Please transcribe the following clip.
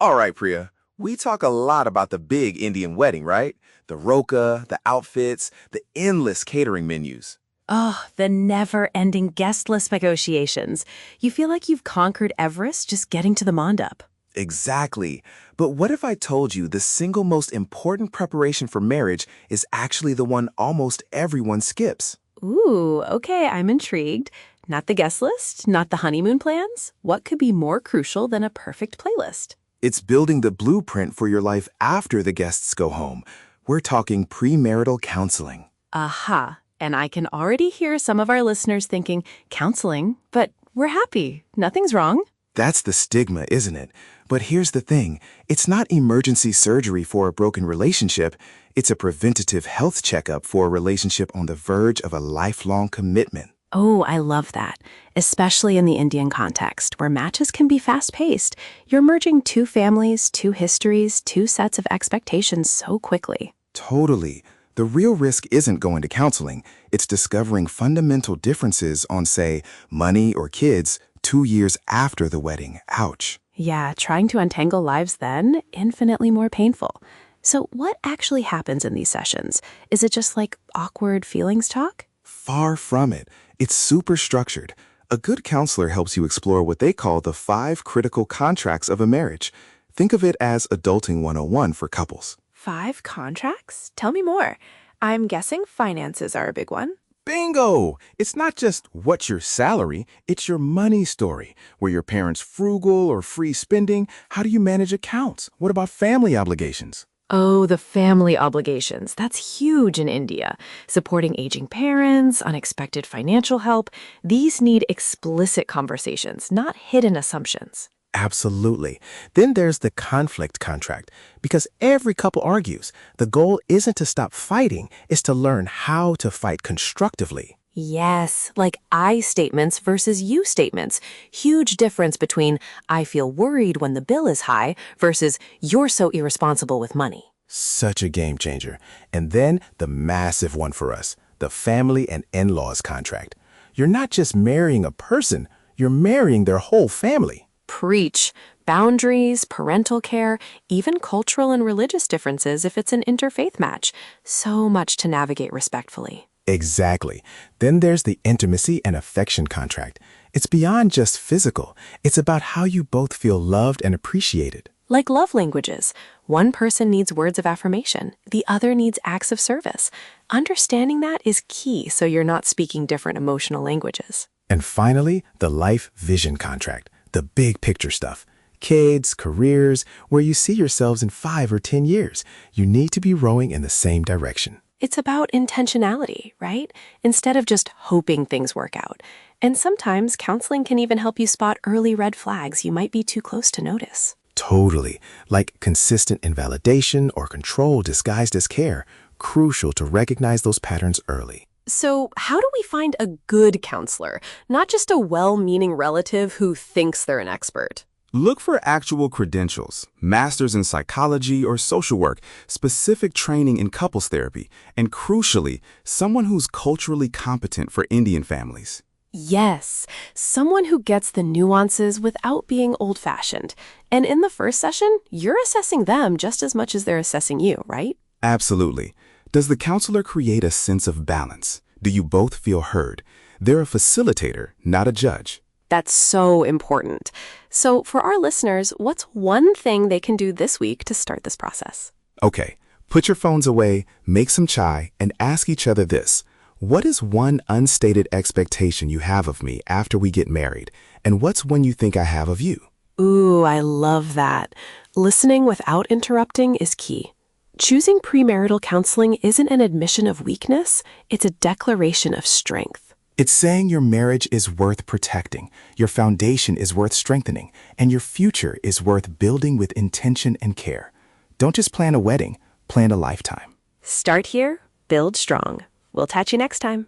All right, Priya. We talk a lot about the big Indian wedding, right? The roka, the outfits, the endless catering menus. Oh, the never-ending guest list negotiations. You feel like you've conquered Everest just getting to the Mondop. Exactly. But what if I told you the single most important preparation for marriage is actually the one almost everyone skips? Ooh, okay, I'm intrigued. Not the guest list, not the honeymoon plans. What could be more crucial than a perfect playlist? It's building the blueprint for your life after the guests go home. We're talking premarital counseling. Aha, and I can already hear some of our listeners thinking, counseling, but we're happy. Nothing's wrong. That's the stigma, isn't it? But here's the thing. It's not emergency surgery for a broken relationship. It's a preventative health checkup for a relationship on the verge of a lifelong commitment. Oh, I love that, especially in the Indian context, where matches can be fast-paced. You're merging two families, two histories, two sets of expectations so quickly. Totally. The real risk isn't going to counseling. It's discovering fundamental differences on, say, money or kids 2 years after the wedding. Ouch. Yeah, trying to untangle lives then, infinitely more painful. So what actually happens in these sessions? Is it just like awkward feelings talk? Far from it. It's super structured. A good counselor helps you explore what they call the 5 critical contracts of a marriage. Think of it as Adulting 101 for couples. 5 contracts? Tell me more. I'm guessing finances are a big one. Bingo! It's not just what's your salary, it's your money story. Were your parents frugal or free spending? How do you manage accounts? What about family obligations? Oh, the family obligations. That's huge in India. Supporting aging parents, unexpected financial help. These need explicit conversations, not hidden assumptions. Absolutely. Then there's the conflict contract. Because every couple argues, the goal isn't to stop fighting, it's to learn how to fight constructively. Yes, like I statements versus you statements. Huge difference between I feel worried when the bill is high versus you're so irresponsible with money. Such a game changer. And then the massive one for us, the family and in-laws contract. You're not just marrying a person, you're marrying their whole family. Preach. Boundaries, parental care, even cultural and religious differences if it's an interfaith match. So much to navigate respectfully. Exactly. Then there's the intimacy and affection contract. It's beyond just physical. It's about how you both feel loved and appreciated. Like love languages. One person needs words of affirmation. The other needs acts of service. Understanding that is key so you're not speaking different emotional languages. And finally, the life vision contract. The big picture stuff. Kids, careers, where you see yourselves in 5 or 10 years. You need to be rowing in the same direction. It's about intentionality, right? Instead of just hoping things work out. And sometimes counseling can even help you spot early red flags you might be too close to notice. Totally. Like consistent invalidation or control disguised as care. Crucial to recognize those patterns early. So how do we find a good counselor, not just a well-meaning relative who thinks they're an expert? Look for actual credentials, masters in psychology or social work, specific training in couples therapy, and crucially, someone who's culturally competent for Indian families. Yes, someone who gets the nuances without being old-fashioned. And in the first session, you're assessing them just as much as they're assessing you, right? Absolutely. Does the counselor create a sense of balance? Do you both feel heard? They're a facilitator, not a judge. That's so important. So for our listeners, what's one thing they can do this week to start this process? Okay, put your phones away, make some chai, and ask each other this. What is one unstated expectation you have of me after we get married? And what's one you think I have of you? Ooh, I love that. Listening without interrupting is key. Choosing premarital counseling isn't an admission of weakness, it's a declaration of strength. It's saying your marriage is worth protecting, your foundation is worth strengthening, and your future is worth building with intention and care. Don't just plan a wedding, plan a lifetime. Start here, build strong. We'll catch you next time.